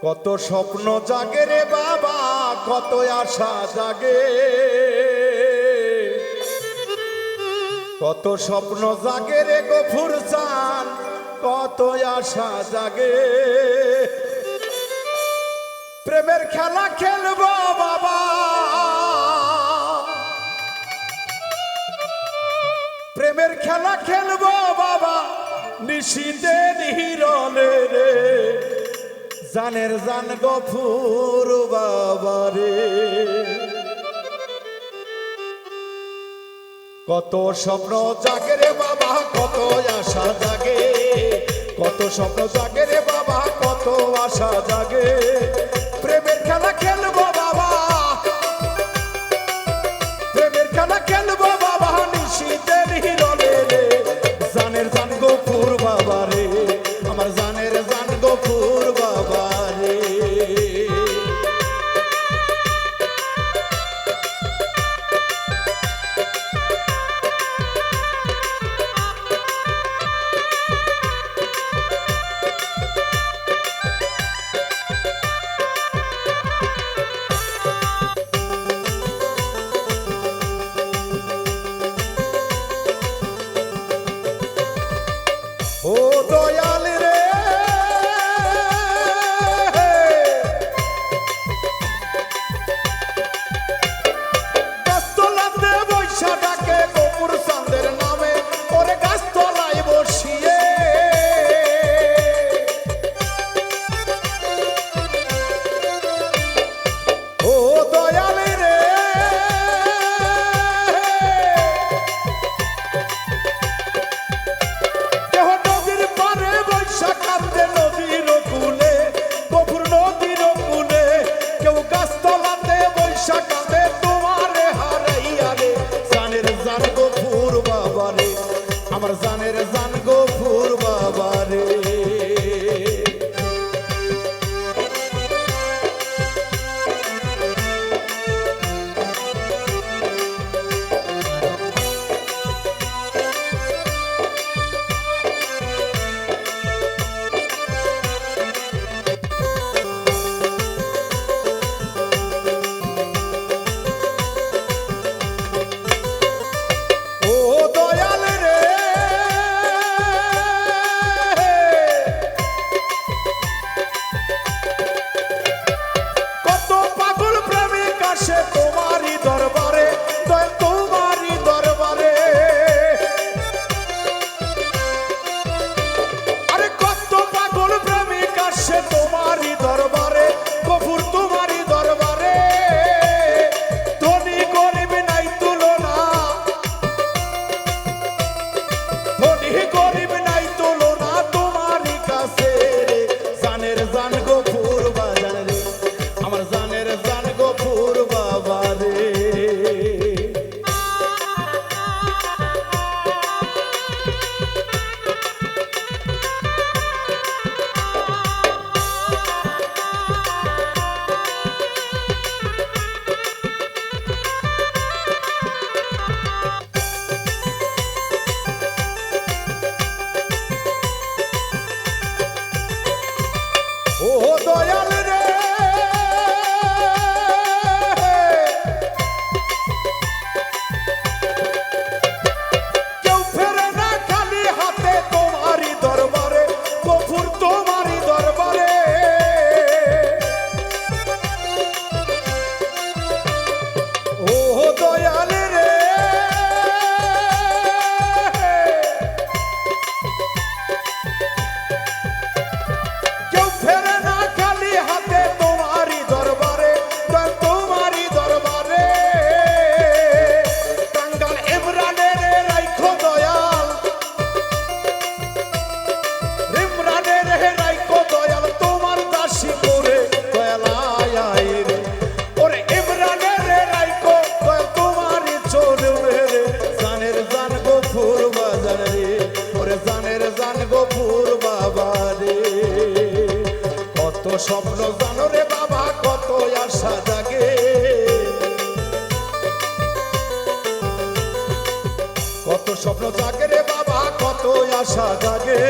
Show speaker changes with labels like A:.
A: কত স্বপ্ন জাগে রে বাবা, কত আশা জাগে, কত স্বপ্ন জাগে রে গফুর চান, কত আশা জাগে। প্রেমের খেলা খেলবো বাবা, প্রেমের খেলা খেলবো বাবা, নিশীতে নিহিরনে রে, জানের জান গফুর বাবা রে। কত স্বপ্ন জাগে রে বাবা, কত আশা জাগে, কত স্বপ্ন জাগে রে বাবা, কত আশা জাগে। প্রেমের খেলা খেলবো বাবা, প্রেমের খেলা খেলবো বাবা, নিশীতে নিহিরনে রে, জানের জান গফুর বাবা রে, আমার জানের জান গফুর বাবা রে। ও দয়াল রে, গাছতলাতে বৈশা ডাকে গফুর চাঁদের নামে, ওরে গাছতলায় বসিয়ে। ও দয়াল রে, কেহ নদীর পারে বৈশা কান্দে নদীর কূলে, গফুর নদীর কূলে, কেউ গাছতলাতে বৈশা কান্দে তোমারে হারাইয়া রে, জানের জান গফুর বাবা রে, আমার জানের জান গফুর বাবা রে। ও দয়াল রে, কত পাগল প্রেমিক আসে তোমারই দরবারে, দয়াল তোমারই দরবারে। আরে কত পাগল প্রেমিক আসে তোমারই দরবারে, গফুর তোমারই দরবারে। ধনী গরিব নাই তুলনা, ধনী গরিব নাই তুলনা তোমারই কাছে রে, জানের জান গফুর বাজান রে, আমার জানের জান গফুর বাবা রে। ও দয়াল রে, কেউ ফেরে না খালি হাতে তোমারই দরবারে, গফুর তোমারই দরবারে। ও দয়াল রে, কেউ ফেরে না খালি হাতে তোমারই দরবারে, দয়াল তোমারই দরবারে। টাঙ্গাল ইমরানের রাইখো দয়াল, ইমরানের রাইখো দয়াল, তোমার দাসী করে দয়াল আয় আয় রে, ওরে ইমরানের রাইখো দয়াল তোমারই চরণে রে, জানের জান গফুর বাজান রে, ওরে জানের জান গফুর বাবা রে। কত স্বপ্ন জানো রে বাবা, কত আশা জাগে, কত স্বপ্ন জাগে রে বাবা, কত আশা জাগে।